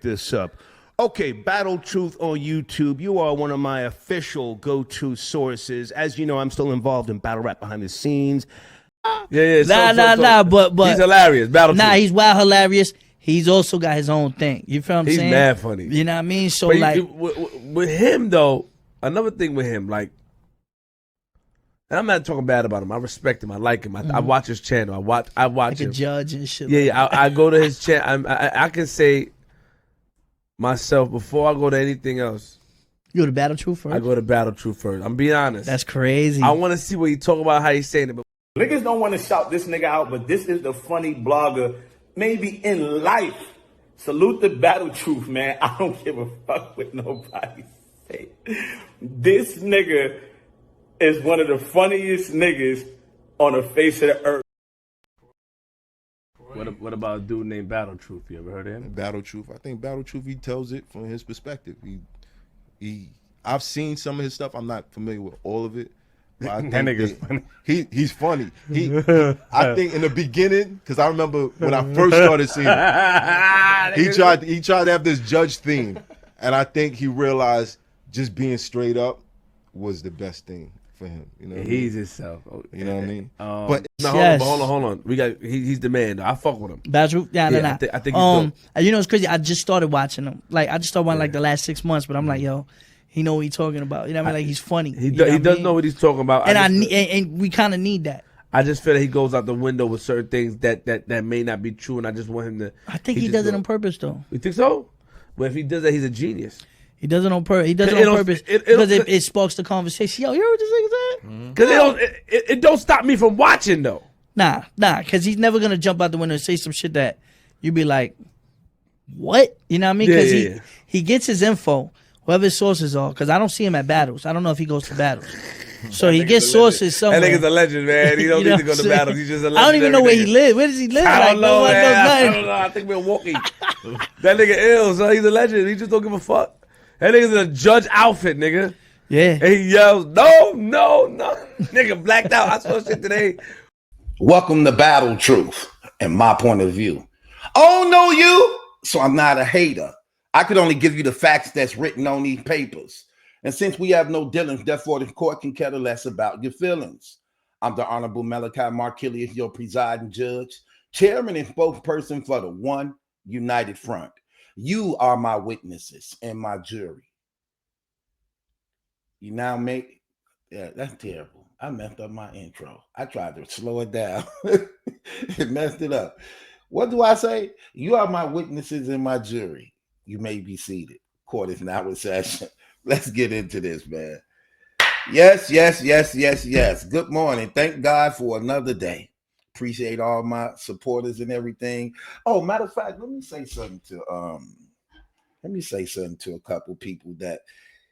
this up. Okay, Battle Truth on YouTube. You are one of my official go-to sources. As you know, I'm still involved in battle rap behind the scenes. Yeah. Nah, but he's hilarious. Battle Truth. He's wild hilarious. He's also got his own thing. You feel what I'm saying? He's mad funny. You know what I mean? So but like with him though, another thing with him, like, and I'm not talking bad about him. I respect him. I like him. I watch his channel. I watch like him. a judge and shit. Yeah. I go to his channel. I can say myself before I go to anything else. You go to Battle Truth first? I go to Battle Truth first. I'm being honest. That's crazy. I want to see what he talk about, how he's saying it. But niggas don't want to shout this nigga out, but this is the funny blogger, maybe in life. Salute the Battle Truth, man. I don't give a fuck what nobody say. This nigga is one of the funniest niggas on the face of the earth. What about a dude named Battle Truth? You ever heard of him? Battle Truth. I think Battle Truth, he tells it from his perspective. I've seen some of his stuff. I'm not familiar with all of it. But I think that nigga's funny. He's funny. I think in the beginning, because I remember when I first started seeing him, he tried to have this judge theme, and I think he realized just being straight up was the best thing for him. You know, he's himself. You know what I mean? But hold on. We got he's the man. I fuck with him. Battle Truth, I think he's dope. You know, it's crazy. I just started watching him. Like I just started watching like the last 6 months, but I'm like, yo, he know what he's talking about. You know what I mean? Like he's funny. He does know what he's talking about. And and we kind of need that. I just feel that he goes out the window with certain things that may not be true, and I just want him to. I think he does it on purpose, though. You think so? Well, if he does that, he's a genius. He does it on purpose. He does it on purpose because it sparks the conversation. Yo, you heard what this nigga said? Because it don't stop me from watching though. Nah, because he's never gonna jump out the window and say some shit that you be like, what? You know what I mean? Because he gets his info, whoever his sources are. Because I don't see him at battles. I don't know if he goes to battles. So he gets sources somewhere. That nigga's a legend, man. He don't need to go to battles. He's just a legend. I don't even know where he lives. Where does he live? I don't know, man. I don't know. I think Milwaukee. That nigga ill, so he's a legend. He just don't give a fuck. That nigga's in a judge outfit, nigga. Yeah. And he yells, no. Nigga blacked out. I saw shit today. Welcome to Battle Truth and my point of view. I don't know you, so I'm not a hater. I could only give you the facts that's written on these papers. And since we have no dealings, therefore the court can care less about your feelings. I'm the Honorable MallikiBaker, your presiding judge, chairman and spokesperson for the One United Front. You are my witnesses and my jury. You now make, yeah, that's terrible. I messed up my intro. I tried to slow it down. It messed it up. What do I say? You are my witnesses and my jury. You may be seated. Court is now in session. Let's get into this, man. Yes. Good morning. Thank God for another day. Appreciate all my supporters and everything. Oh, matter of fact, let me say something to a couple people that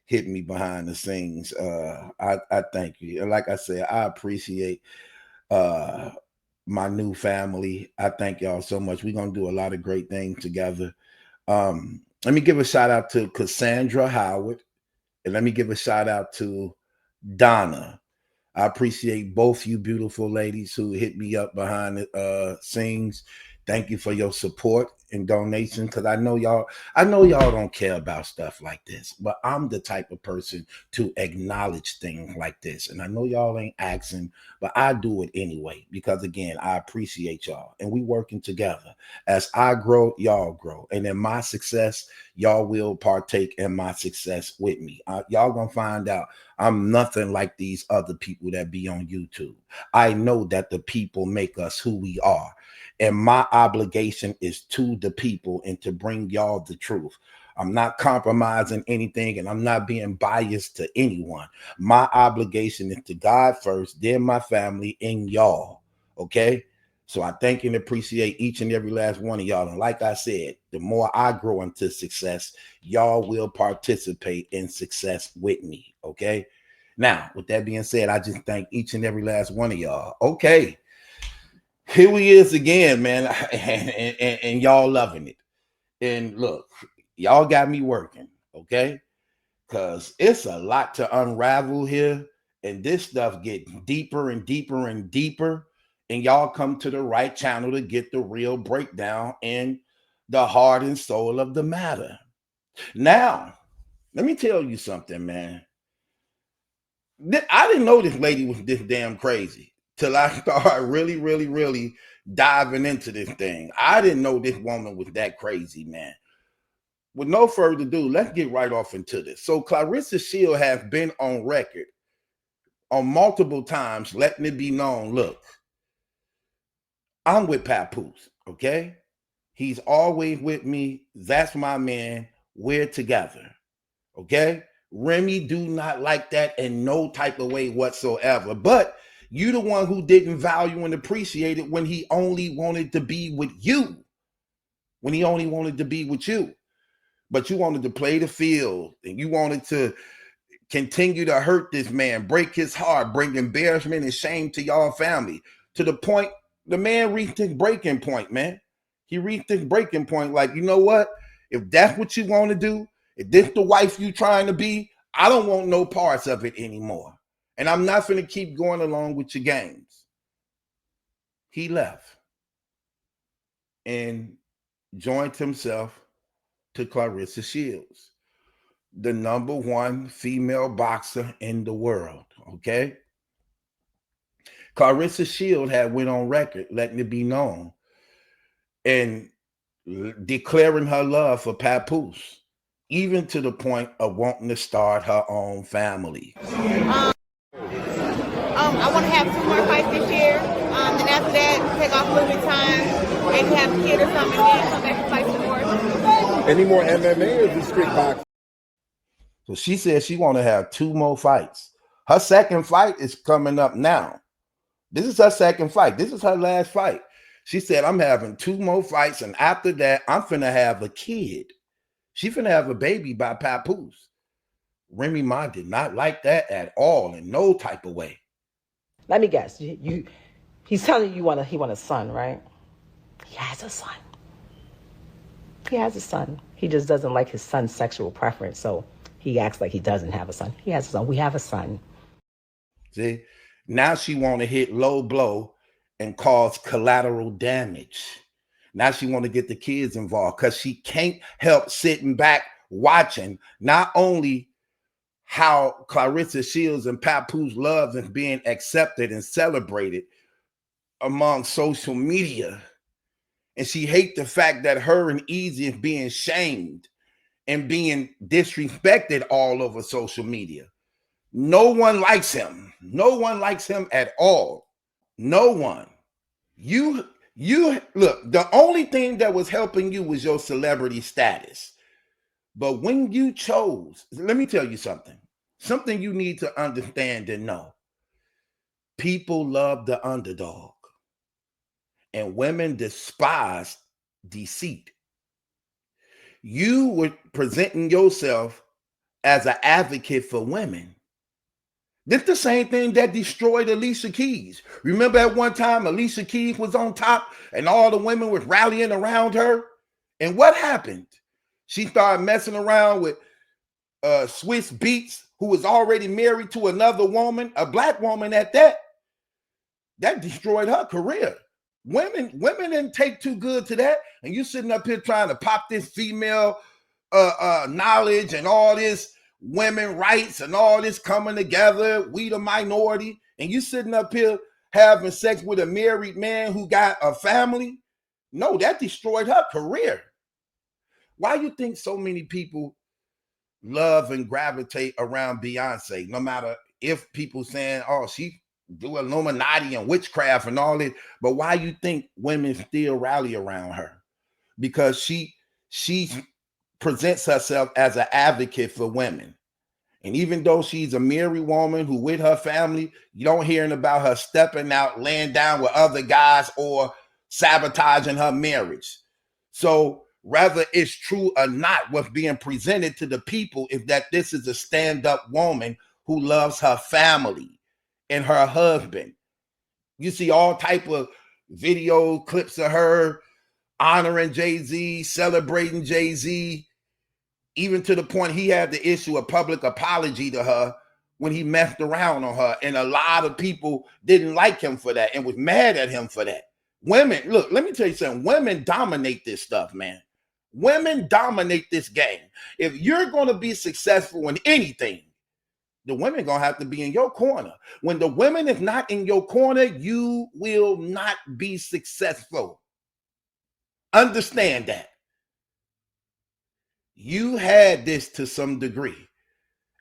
hit me behind the scenes. I thank you. And like I said, I appreciate my new family. I thank y'all so much. We're gonna do a lot of great things together. Let me give a shout out to Cassandra Howard, and let me give a shout out to Donna. I appreciate both you beautiful ladies who hit me up behind the scenes. Thank you for your support and donation, because I know y'all don't care about stuff like this, but I'm the type of person to acknowledge things like this. And I know y'all ain't asking, but I do it anyway, because again, I appreciate y'all and we working together. As I grow, y'all grow. And in my success, y'all will partake in my success with me. Y'all gonna find out I'm nothing like these other people that be on YouTube. I know that the people make us who we are. And my obligation is to the people and to bring y'all the truth. I'm not compromising anything, and I'm not being biased to anyone. My obligation is to God first, then my family, and y'all. Okay? So I thank and appreciate each and every last one of y'all. And like I said, the more I grow into success, y'all will participate in success with me. Okay? Now, with that being said, I just thank each and every last one of y'all. Okay. Here we is again, man, and y'all loving it. And look, y'all got me working, okay? Because it's a lot to unravel here, and this stuff gets deeper and deeper and deeper, and y'all come to the right channel to get the real breakdown and the heart and soul of the matter. Now, let me tell you something, man. I didn't know this lady was this damn crazy till I started really diving into this thing. I didn't know this woman was that crazy, man. With no further ado, let's get right off into this. So Clarissa Shields has been on record on multiple times, letting it be known, look, I'm with Papoose, okay? He's always with me. That's my man. We're together, okay? Remy do not like that in no type of way whatsoever. But you the one who didn't value and appreciate it when he only wanted to be with you. When he only wanted to be with you. But you wanted to play the field and you wanted to continue to hurt this man, break his heart, bring embarrassment and shame to y'all family. To the point, the man reached his breaking point, man. He reached his breaking point like, you know what? If that's what you want to do, if this the wife you trying to be, I don't want no parts of it anymore. And I'm not going to keep going along with your games. He left and joined himself to Clarissa Shields, the #1 female boxer in the world, okay? Clarissa Shields had went on record, letting it be known, and declaring her love for Papoose, even to the point of wanting to start her own family. I want to have 2 more fights this year. And after that, take off a little bit of time, maybe have a kid or something, and then come back and fight some more. Any more MMA or just street boxing? So she said she want to have 2 more fights. Her second fight is coming up now. This is her second fight. This is her last fight. She said, I'm having 2 more fights, and after that, I'm finna have a kid. She finna have a baby by Papoose. Remy Ma did not like that at all, in no type of way. Let me guess. He's telling you he want a son, right? He has a son. He has a son. He just doesn't like his son's sexual preference, so he acts like he doesn't have a son. He has a son. We have a son. See? Now she want to hit low blow and cause collateral damage. Now she want to get the kids involved because she can't help sitting back watching not only how Clarissa Shields and Papoose love and being accepted and celebrated among social media, and she hate the fact that her and Easy is being shamed and being disrespected all over social media. No one likes him. No one likes him at all. No one. You look, the only thing that was helping you was your celebrity status. But when you chose, let me tell you something you need to understand and know. People love the underdog, and women despise deceit. You were presenting yourself as an advocate for women. This the same thing that destroyed Alicia Keys. Remember at one time Alicia Keys was on top and all the women was rallying around her? And what happened? She started messing around with Swiss Beats, who was already married to another woman, a black woman at that. That destroyed her career. Women didn't take too good to that. And you sitting up here trying to pop this female knowledge and all this women rights and all this coming together, we the minority, and you sitting up here having sex with a married man who got a family. No, that destroyed her career. Why you think so many people love and gravitate around Beyonce, no matter if people saying, oh, she do Illuminati and witchcraft and all that, but why you think women still rally around her? Because she presents herself as an advocate for women. And even though she's a married woman who with her family, you don't hear about her stepping out, laying down with other guys or sabotaging her marriage. So whether it's true or not, what's being presented to the people is that this is a stand-up woman who loves her family and her husband. You see all type of video clips of her honoring Jay-Z, celebrating Jay-Z, even to the point he had to issue a public apology to her when he messed around on her. And a lot of people didn't like him for that and was mad at him for that. Women, look, let me tell you something. Women dominate this stuff, man. Women dominate this game. If you're going to be successful in anything, the women going to have to be in your corner. When the women is not in your corner, you will not be successful. Understand that. You had this to some degree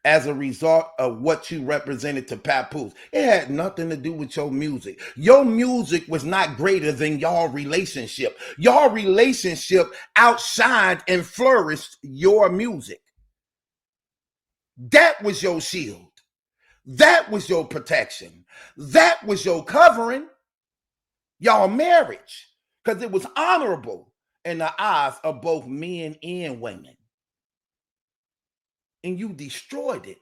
as a result of what you represented to Papoose. It had nothing to do with your music. Your music was not greater than your relationship. Your relationship outshined and flourished your music. That was your shield. That was your protection. That was your covering. Y'all marriage, because it was honorable in the eyes of both men and women. And you destroyed it.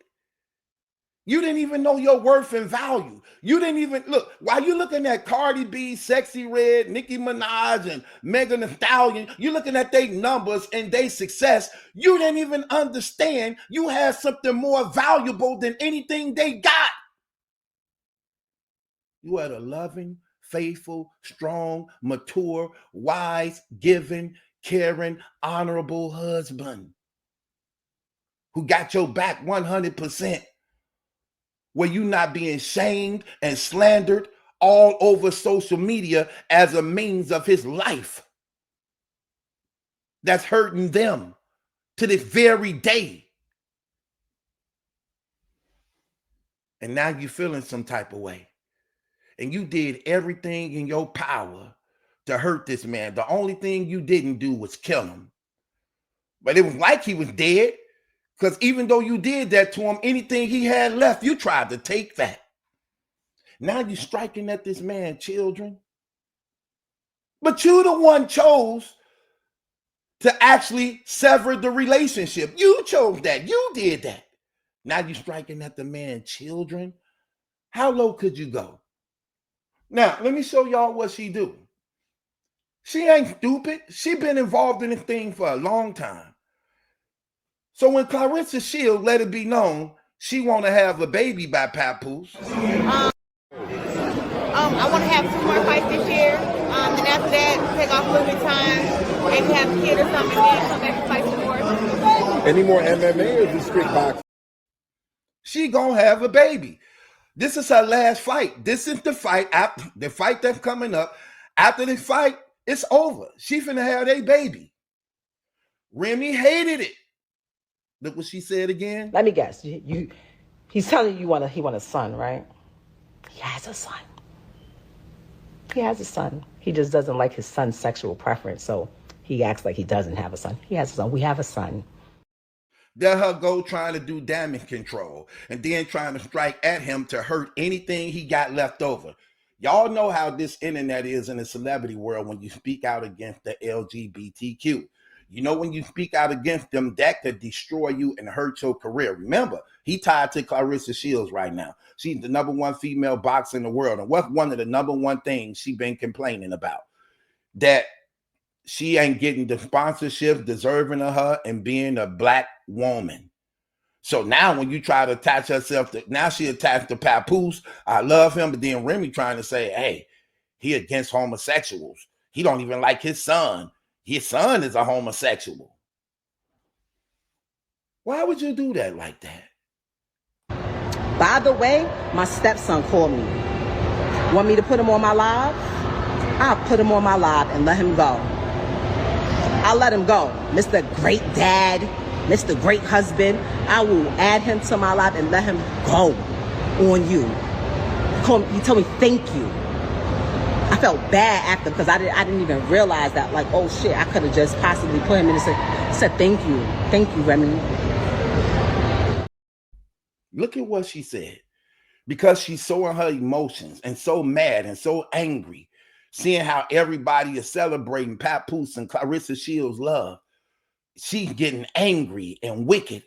You didn't even know your worth and value. You didn't even look. While you're looking at Cardi B, Sexy Red, Nicki Minaj, and Megan Thee Stallion, you're looking at their numbers and their success. You didn't even understand you had something more valuable than anything they got. You had a loving, faithful, strong, mature, wise, giving, caring, honorable husband who got your back 100%, where you not being shamed and slandered all over social media as a means of his life. That's hurting them to this very day. And now you're feeling some type of way. And you did everything in your power to hurt this man. The only thing you didn't do was kill him. But it was like he was dead. Because even though you did that to him, anything he had left, you tried to take that. Now you're striking at this man's children. But you the one chose to actually sever the relationship. You chose that. You did that. Now you're striking at the man's children. How low could you go? Now, let me show y'all what she do. She ain't stupid. She been involved in this thing for a long time. So when Clarissa Shields let it be known she want to have a baby by Papoose. I want to have 2 more fights this year. Then after that, take off a little bit of time, maybe have a kid or something, and then come back and fight some more. Any more MMA or just street boxing? She gonna have a baby. This is her last fight. This is the fight after the fight that's coming up. After the fight, it's over. She finna have a baby. Remy hated it. Look what she said again. Let me guess. He's telling you he want a son, right? He has a son. He has a son. He just doesn't like his son's sexual preference, so he acts like he doesn't have a son. He has a son. We have a son. Let her go trying to do damage control and then trying to strike at him to hurt anything he got left over. Y'all know how this internet is in the celebrity world when you speak out against the LGBTQ. You know, when you speak out against them, that could destroy you and hurt your career. Remember, he tied to Clarissa Shields right now. She's the #1 female boxer in the world. And what's one of the #1 things she been complaining about? That she ain't getting the sponsorship deserving of her and being a black woman. So now when you try to attach herself to, now she attached to Papoose. I love him, but then Remy trying to say, hey, he against homosexuals. He don't even like his son. His son is a homosexual. Why would you do that like that? By the way, my stepson called me. Want me to put him on my live? I'll put him on my live and let him go. I'll let him go. Mr. Great Dad, Mr. Great Husband. I will add him to my live and let him go on you. He told me thank you. I felt bad after because I didn't even realize that, like, oh shit, I could have just possibly put him in and said thank you. Thank you, Remy. Look at what she said. Because she's so in her emotions and so mad and so angry, seeing how everybody is celebrating Papoose and Clarissa Shields' love, she's getting angry and wicked.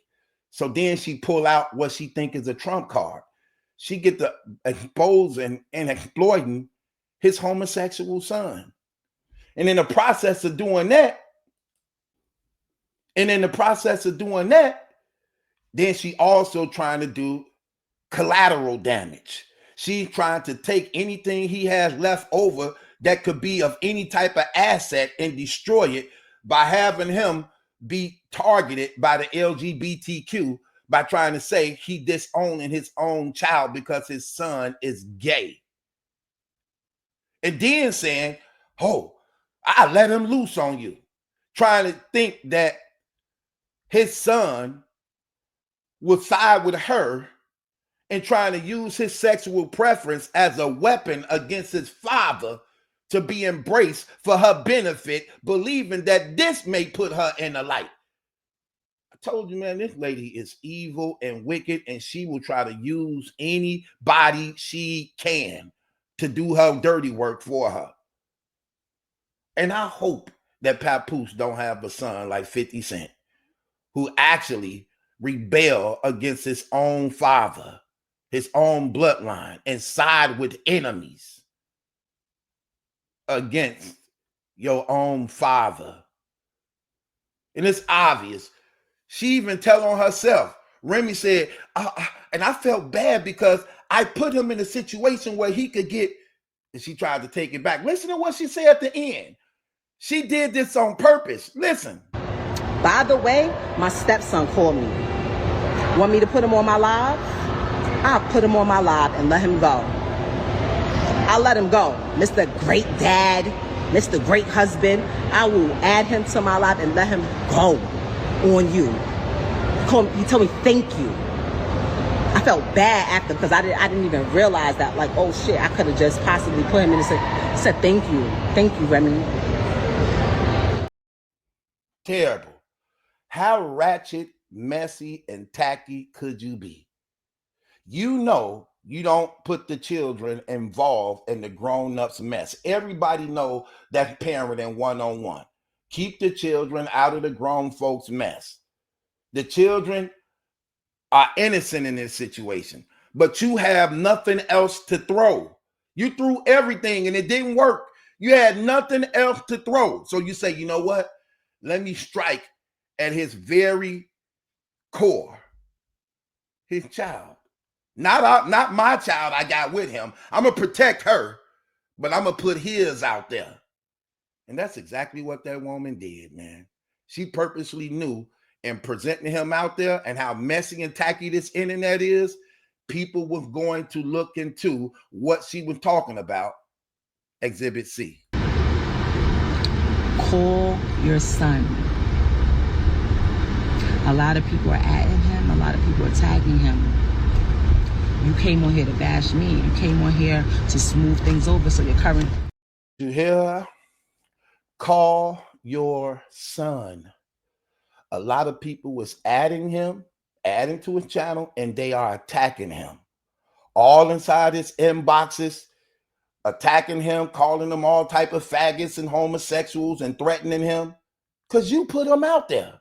So then she pull out what she think is a trump card. She get to exposing and exploiting his homosexual son. And in the process of doing that, then she also trying to do collateral damage. She's trying to take anything he has left over that could be of any type of asset and destroy it by having him be targeted by the LGBTQ by trying to say he disowning his own child because his son is gay. And then saying, oh, I let him loose on you. Trying to think that his son will side with her and trying to use his sexual preference as a weapon against his father to be embraced for her benefit, believing that this may put her in the light. I told you, man, this lady is evil and wicked, and she will try to use anybody she can to do her dirty work for her. And I hope that Papoose don't have a son like 50 Cent, who actually rebel against his own father, his own bloodline, and side with enemies against your own father. And it's obvious. She even tell on herself. Remy said, and I felt bad because I put him in a situation where he could get, and she tried to take it back. Listen to what she said at the end. She did this on purpose. Listen. By the way, my stepson called me. Want me to put him on my live? I'll put him on my live and let him go. I'll let him go. Mr. Great Dad, Mr. Great Husband, I will add him to my live and let him go on you. He told me thank you. I felt bad after because I didn't even realize that, like, oh shit, I could have just possibly put him in and said thank you. Thank you, Remy. Terrible. How ratchet, messy, and tacky could you be? You know you don't put the children involved in the grown-ups mess. Everybody know that parenting one-on-one. Keep the children out of the grown folks mess. The children are innocent in this situation, but you have nothing else to throw. You threw everything and it didn't work. You had nothing else to throw. So you say, you know what? Let me strike at his very core, his child. Not my child I got with him. I'm going to protect her, but I'm going to put his out there. And that's exactly what that woman did, man. She purposely knew in presenting him out there and how messy and tacky this internet is, people was going to look into what she was talking about. Exhibit C. Call your son. A lot of people are adding him. A lot of people are tagging him. You came on here to bash me. You came on here to smooth things over so your current... You hear her? Call your son. A lot of people was adding him, adding to his channel, and they are attacking him. All inside his inboxes, attacking him, calling them all type of faggots and homosexuals and threatening him. Because you put him out there.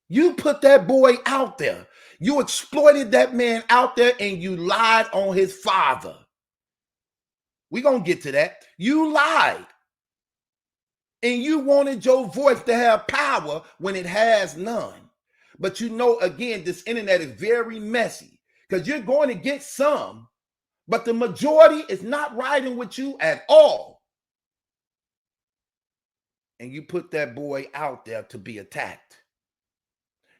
You put that boy out there. You exploited that man out there and you lied on his father. We're going to get to that. You lied. And you wanted your voice to have power when it has none. But you know, again, this internet is very messy because you're going to get some, but the majority is not riding with you at all. And you put that boy out there to be attacked.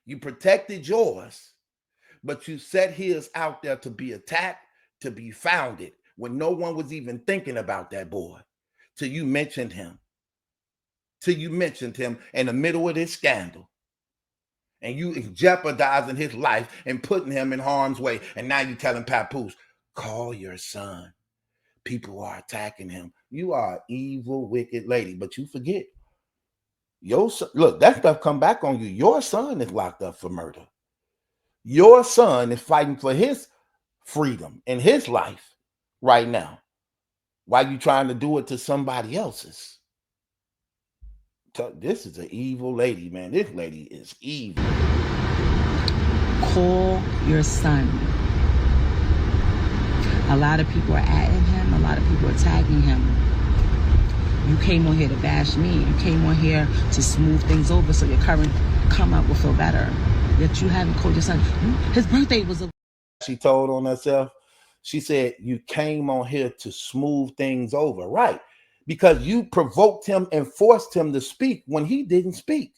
You protected yours, but you set his out there to be attacked, to be founded, when no one was even thinking about that boy, till you mentioned him. Till you mentioned him in the middle of this scandal. And you jeopardizing his life and putting him in harm's way. And now you telling Papoose, call your son. People are attacking him. You are an evil, wicked lady, but you forget. Your son, look, that stuff come back on you. Your son is locked up for murder. Your son is fighting for his freedom and his life right now. Why you trying to do it to somebody else's? This is an evil lady, man. This lady is evil. Call your son. A lot of people are adding him. A lot of people are tagging him. You came on here to bash me. You came on here to smooth things over so your current come up will feel better. Yet you haven't called your son. His birthday was a... She told on herself. She said, you came on here to smooth things over. Right. because you provoked him and forced him to speak when he didn't speak.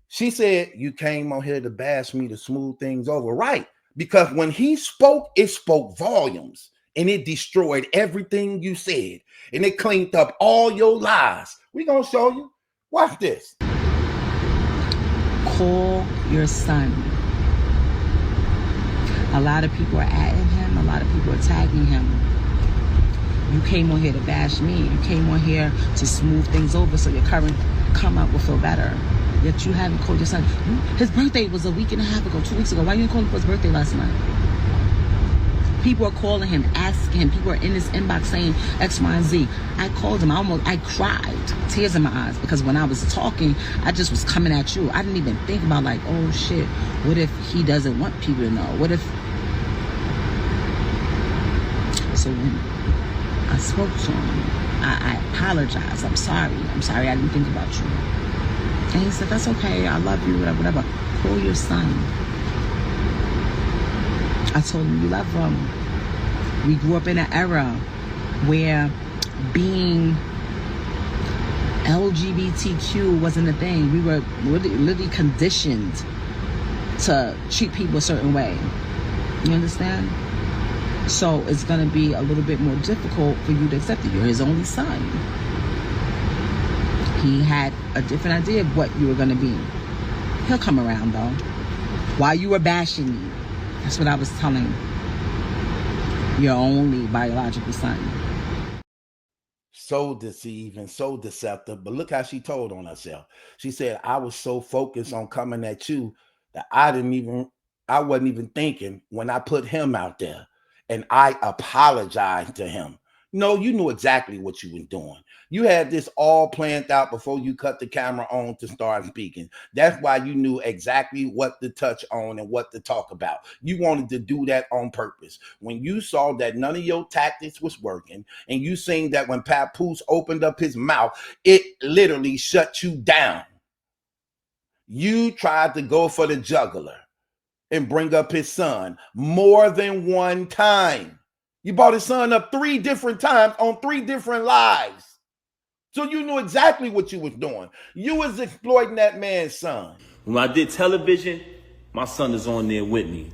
She said, you came on here to bash me to smooth things over. Right. Because when he spoke, it spoke volumes and it destroyed everything you said. And it cleaned up all your lies. We're going to show you. Watch this. Call your son. A lot of people are atting him. A lot of people are tagging him. You came on here to bash me. You came on here to smooth things over so your current come up will feel better. Yet you haven't called your son. His birthday was a week and a half ago, 2 weeks ago. Why you didn't call him for his birthday last night? People are calling him, asking him. People are in his inbox saying X, Y, and Z. I called him. I cried, tears in my eyes, because when I was talking, I just was coming at you. I didn't even think about like, oh shit, what if he doesn't want people to know? What if? So when I spoke to him, I apologized. I'm sorry I didn't think about you. And he said, that's okay, I love you, whatever. Call your son. I told him you love him. We grew up in an era where being LGBTQ wasn't a thing. We were literally conditioned to treat people a certain way. You understand? So it's going to be a little bit more difficult for you to accept it. You're his only son. He had a different idea of what you were going to be. He'll come around, though. While you were bashing me, that's what I was telling your only biological son. So deceiving, so deceptive. But look how she told on herself. She said, I was so focused on coming at you that I wasn't even thinking when I put him out there. And I apologized to him. No, you knew exactly what you were doing. You had this all planned out before you cut the camera on to start speaking. That's why you knew exactly what to touch on and what to talk about. You wanted to do that on purpose. When you saw that none of your tactics was working, and you seen that when Papoose opened up his mouth, it literally shut you down. You tried to go for the jugular and bring up his son more than one time. You brought his son up 3 different times on 3 different lives. So you knew exactly what you was doing. You was exploiting that man's son. When I did television, my son is on there with me.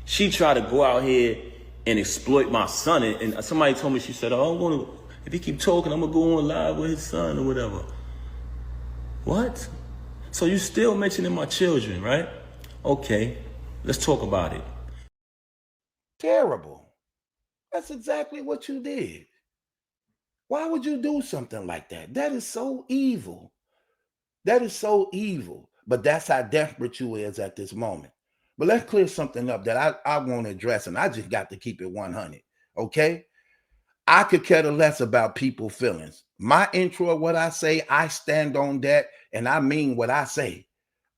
She tried to go out here and exploit my son. And somebody told me, she said, oh, I don't want to, if he keep talking, I'm going to go on live with his son or whatever. What? So you still mentioning my children, right? Okay, let's talk about it. Terrible. That's exactly what you did. Why would you do something like that? That is so evil. That is so evil. But that's how desperate you is at this moment. But let's clear something up that I want to address, and I just got to keep it 100, okay? I could care less about people's feelings. My intro of what I say, I stand on that, and I mean what I say.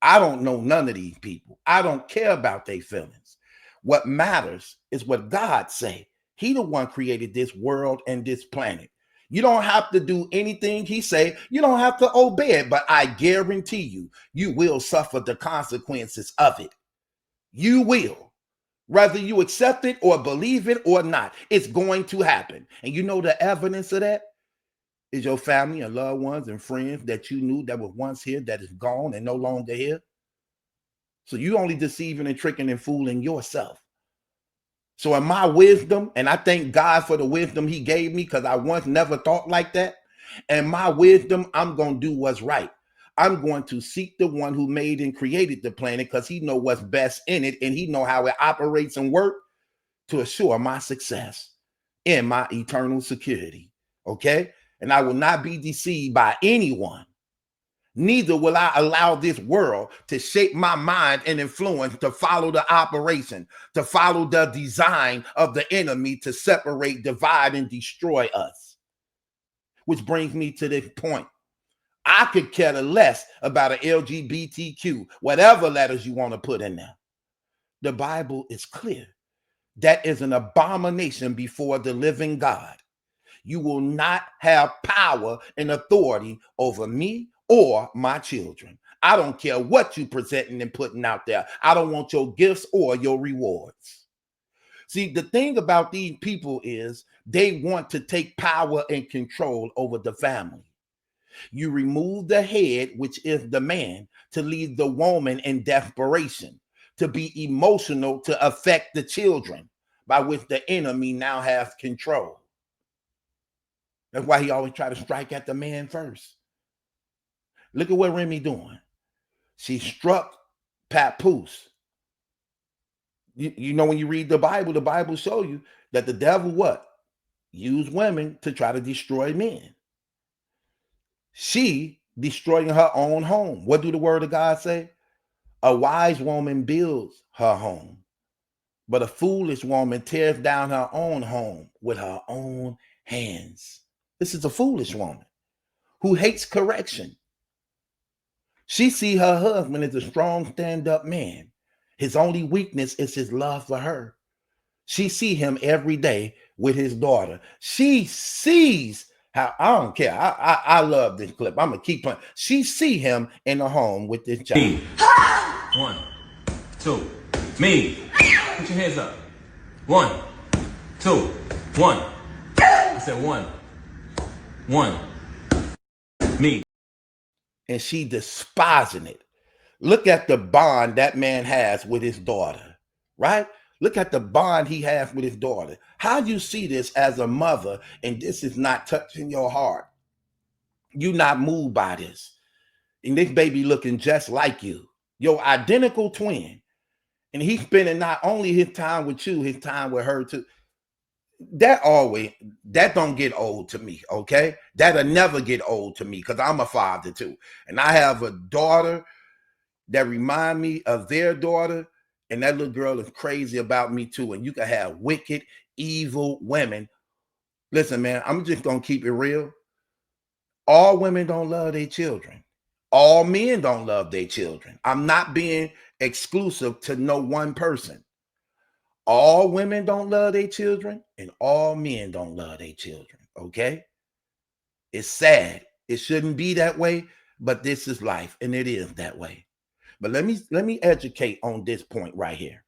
I don't know none of these people. I don't care about their feelings. What matters is what God say. He the one created this world and this planet. You don't have to do anything he say. You don't have to obey it, but I guarantee you, you will suffer the consequences of it. You will. Whether you accept it or believe it or not, it's going to happen. And you know the evidence of that is your family and loved ones and friends that you knew that were once here that is gone and no longer here. So you only deceiving and tricking and fooling yourself. So in my wisdom, and I thank God for the wisdom he gave me because I once never thought like that. And my wisdom, I'm going to do what's right. I'm going to seek the one who made and created the planet because he know what's best in it and he know how it operates and works to assure my success and my eternal security. Okay? And I will not be deceived by anyone. Neither will I allow this world to shape my mind and influence to follow the operation, to follow the design of the enemy to separate, divide, and destroy us. Which brings me to this point. I could care less about an LGBTQ, whatever letters you want to put in there. The Bible is clear. That is an abomination before the living God. You will not have power and authority over me or my children. I don't care what you presenting and putting out there. I don't want your gifts or your rewards. See, the thing about these people is They want to take power and control over the family. You remove the head, which is the man, to leave the woman in desperation, to be emotional, to affect the children, by which the enemy now has control. That's why he always try to strike at the man first. Look at what Remy doing. She struck Papoose. You know, when you read the Bible show you that the devil what? Use women to try to destroy men. She destroying her own home. What do the word of God say? A wise woman builds her home, but a foolish woman tears down her own home with her own hands. This is a foolish woman who hates correction. She see her husband as a strong stand-up man. His only weakness is his love for her. She see him every day with his daughter. She sees how, I don't care. I love this clip. I'm gonna keep playing. She see him in the home with this child. 1, 2, me. Put your hands up. 1, 2, 1. I said 1, 1. Me. And she despising it. Look at the bond that man has with his daughter, right? Look at the bond he has with his daughter. How do you see this as a mother and this is not touching your heart? You're not moved by this. And this baby looking just like you, your identical twin. And he's spending not only his time with you, his time with her too. That don't get old to me, okay? That'll never get old to me because I'm a father too. And I have a daughter that remind me of their daughter, and that little girl is crazy about me too. And you can have wicked, evil women. Listen, man, I'm just gonna keep it real. All women don't love their children. All men don't love their children. I'm not being exclusive to no one person. All women don't love their children, and all men don't love their children, okay? It's sad. It shouldn't be that way, but this is life, and it is that way. But let me educate on this point right here.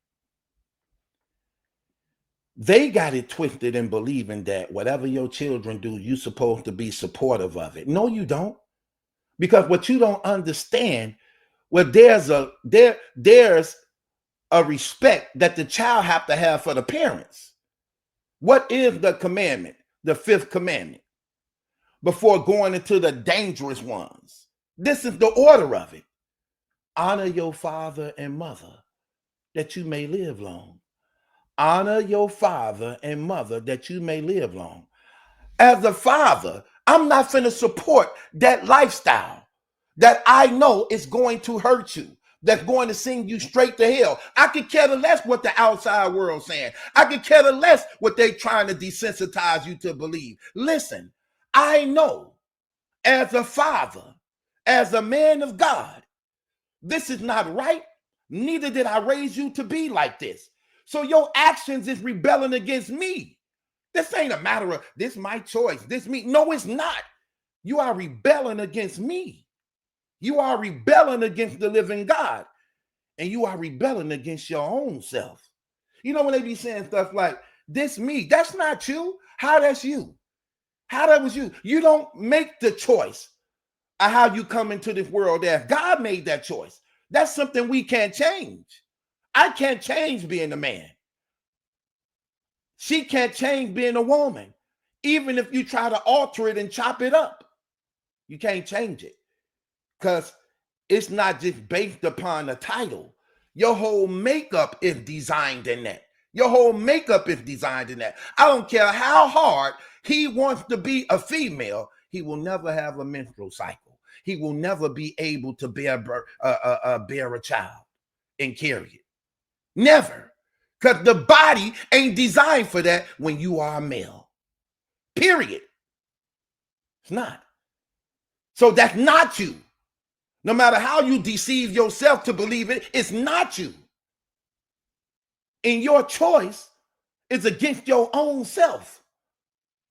They got it twisted in believing that whatever your children do, you're supposed to be supportive of it. No, you don't. Because what you don't understand, well, there's a respect that the child have to have for the parents. What is the commandment? The 5th commandment. Before going into the dangerous ones. This is the order of it. Honor your father and mother that you may live long. Honor your father and mother that you may live long. As a father, I'm not finna support that lifestyle that I know is going to hurt you, that's going to send you straight to hell. I could care less what the outside world's saying. I could care less what they trying to desensitize you to believe. Listen, I know as a father, as a man of God, this is not right. Neither did I raise you to be like this. So your actions is rebelling against me. This ain't a matter of this my choice, this me. No, it's not. You are rebelling against me. You are rebelling against the living God. And you are rebelling against your own self. You know when they be saying stuff like, this me, that's not you. How that's you? How that was you? You don't make the choice of how you come into this world there. God made that choice. That's something we can't change. I can't change being a man. She can't change being a woman. Even if you try to alter it and chop it up, you can't change it. Because it's not just based upon a title. Your whole makeup is designed in that. Your whole makeup is designed in that. I don't care how hard he wants to be a female, he will never have a menstrual cycle. He will never be able to bear a child and carry it. Never. Because the body ain't designed for that when you are a male. Period. It's not. So that's not you. No matter how you deceive yourself to believe it, it's not you. And your choice is against your own self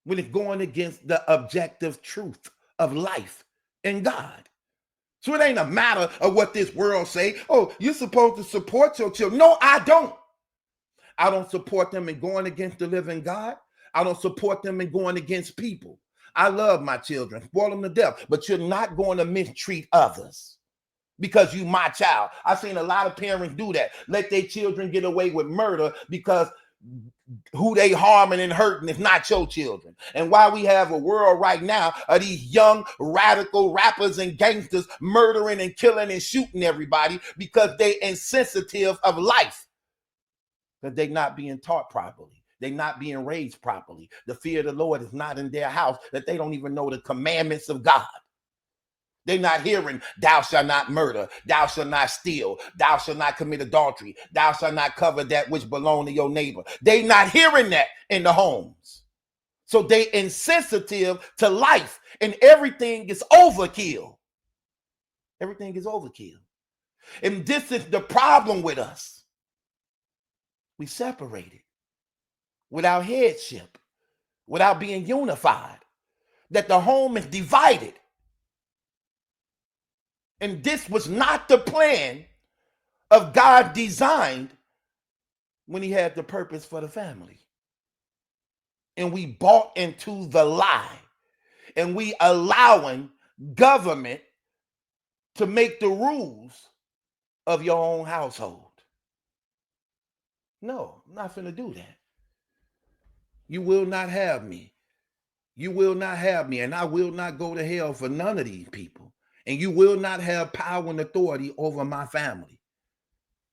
when it's going against the objective truth of life and God. So it ain't a matter of what this world say. Oh, you're supposed to support your children. No, I don't. I don't support them in going against the living God. I don't support them in going against people. I love my children, spoil them to death, but you're not going to mistreat others because you my child. I've seen a lot of parents do that. Let their children get away with murder because who they harming and hurting is not your children. And why we have a world right now of these young radical rappers and gangsters murdering and killing and shooting everybody because they insensitive of life. Because they're not being taught properly. They're not being raised properly. The fear of the Lord is not in their house, that they don't even know the commandments of God. They're not hearing, thou shalt not murder, thou shalt not steal, thou shalt not commit adultery, thou shalt not cover that which belongs to your neighbor. They're not hearing that in the homes. So they insensitive to life, and everything is overkill. Everything is overkill. And this is the problem with us. We separated without headship, without being unified, that the home is divided. And this was not the plan of God designed when he had the purpose for the family. And we bought into the lie, and we allowing government to make the rules of your own household. No, I'm not finna do that. You will not have me. You will not have me, and I will not go to hell for none of these people. And you will not have power and authority over my family.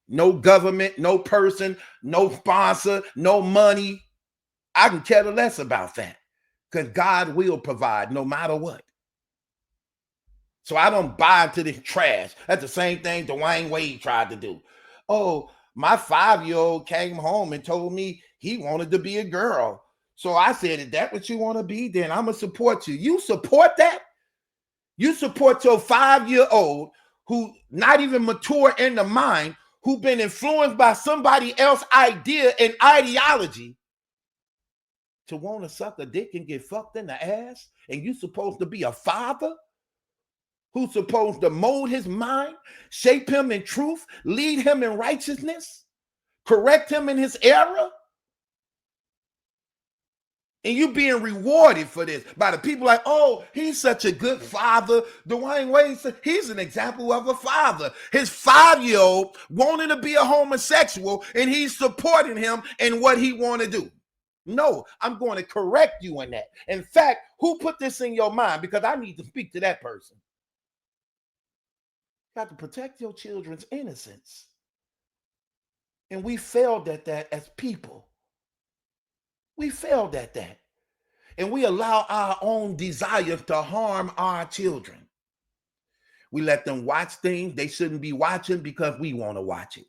No government, no person, no sponsor, no money. I can care less about that because God will provide no matter what. So I don't buy into this trash. That's the same thing Dwayne Wade tried to do. Oh, my 5-year-old came home and told me he wanted to be a girl. So I said, is that what you want to be? Then I'm going to support you. You support that? You support your 5-year-old who not even mature in the mind, who been influenced by somebody else's idea and ideology to want to suck a dick and get fucked in the ass? And you supposed to be a father who's supposed to mold his mind, shape him in truth, lead him in righteousness, correct him in his error? And you being rewarded for this by the people like, oh, he's such a good father. Dwayne Wade said he's an example of a father. His 5-year-old wanted to be a homosexual, and he's supporting him in what he want to do. No, I'm going to correct you in that. In fact, who put this in your mind? Because I need to speak to that person. You got to protect your children's innocence. And we failed at that as people. We failed at that. And we allow our own desires to harm our children. We let them watch things they shouldn't be watching because we want to watch it.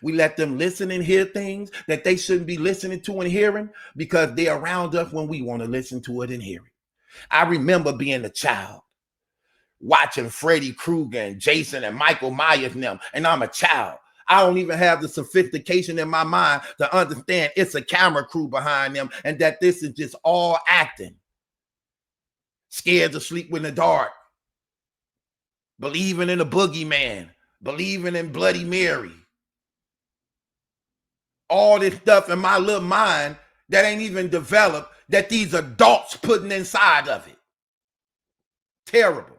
We let them listen and hear things that they shouldn't be listening to and hearing because they're around us when we want to listen to it and hear it. I remember being a child, watching Freddy Krueger and Jason and Michael Myers and them, and I'm a child. I don't even have the sophistication in my mind to understand it's a camera crew behind them and that this is just all acting. Scared to sleep in the dark. Believing in a boogeyman. Believing in Bloody Mary. All this stuff in my little mind that ain't even developed that these adults putting inside of it. Terrible.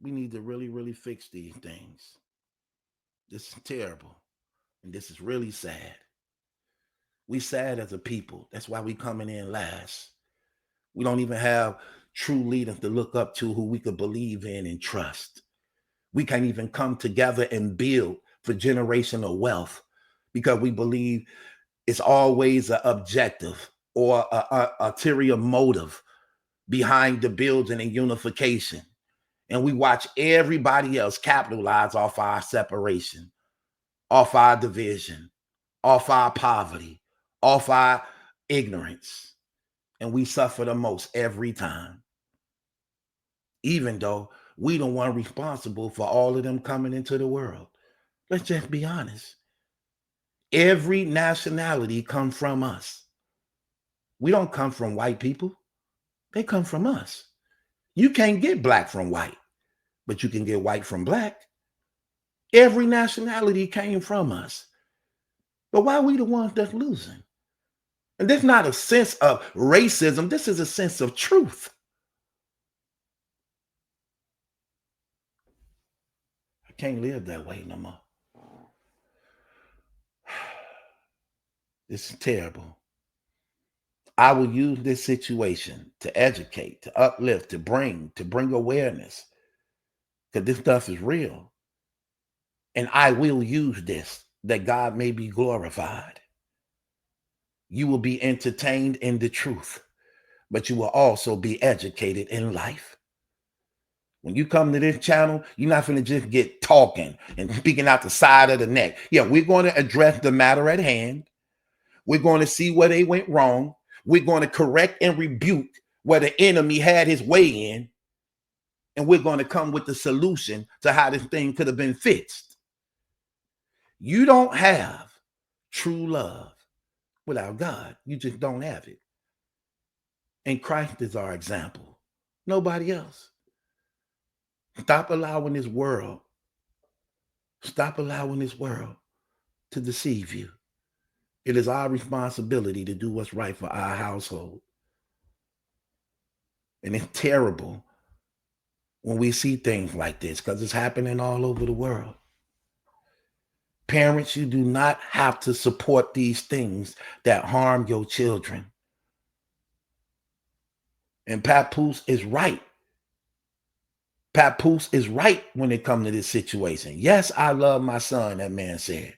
We need to really, really fix these things. This is terrible. And this is really sad. We sad as a people. That's why we coming in last. We don't even have true leaders to look up to who we could believe in and trust. We can't even come together and build for generational wealth because we believe it's always an objective or an ulterior motive behind the building and unification. And we watch everybody else capitalize off our separation, off our division, off our poverty, off our ignorance. And we suffer the most every time. Even though we the one responsible for all of them coming into the world. Let's just be honest. Every nationality comes from us. We don't come from white people. They come from us. You can't get black from white, but you can get white from black. Every nationality came from us. But why are we the ones that's losing? And this is not a sense of racism. This is a sense of truth. I can't live that way no more. This is terrible. I will use this situation to educate, to uplift, to bring awareness. Because this stuff is real. And I will use this that God may be glorified. You will be entertained in the truth, but you will also be educated in life. When you come to this channel, you're not going to just get talking and speaking out the side of the neck. Yeah, we're going to address the matter at hand. We're going to see where they went wrong. We're going to correct and rebuke where the enemy had his way in. And we're going to come with the solution to how this thing could have been fixed. You don't have true love without God. You just don't have it. And Christ is our example. Nobody else. Stop allowing this world to deceive you. It is our responsibility to do what's right for our household. And it's terrible when we see things like this because it's happening all over the world. Parents, you do not have to support these things that harm your children. And Papoose is right. Papoose is right when it comes to this situation. Yes, I love my son, that man said.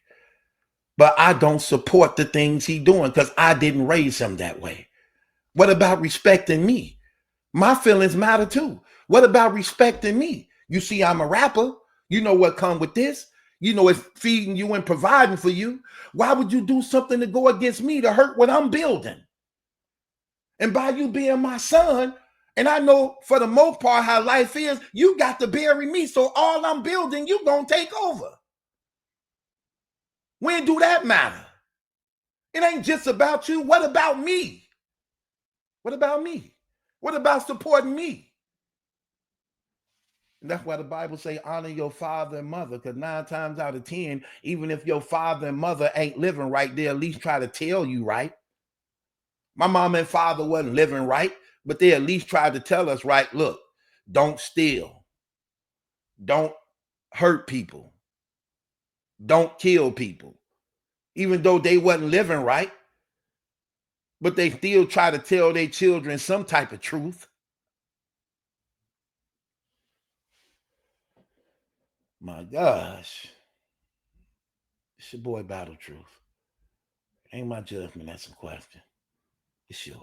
But I don't support the things he's doing because I didn't raise him that way. What about respecting me? My feelings matter too. What about respecting me? You see, I'm a rapper. You know what comes with this. You know it's feeding you and providing for you. Why would you do something to go against me to hurt what I'm building? And by you being my son, and I know for the most part how life is, you got to bury me. So all I'm building, you gonna take over. When do that matter? It ain't just about you. What about me? What about me? What about supporting me? And that's why the Bible say honor your father and mother, because 9 times out of 10, even if your father and mother ain't living right, they at least try to tell you right. My mom and father wasn't living right, but they at least tried to tell us right, look, don't steal. Don't hurt people. Don't kill people. Even though they wasn't living right, but they still try to tell their children some type of truth. My gosh. It's your boy Battle Truth. Ain't my judgment, that's a question. It's yours.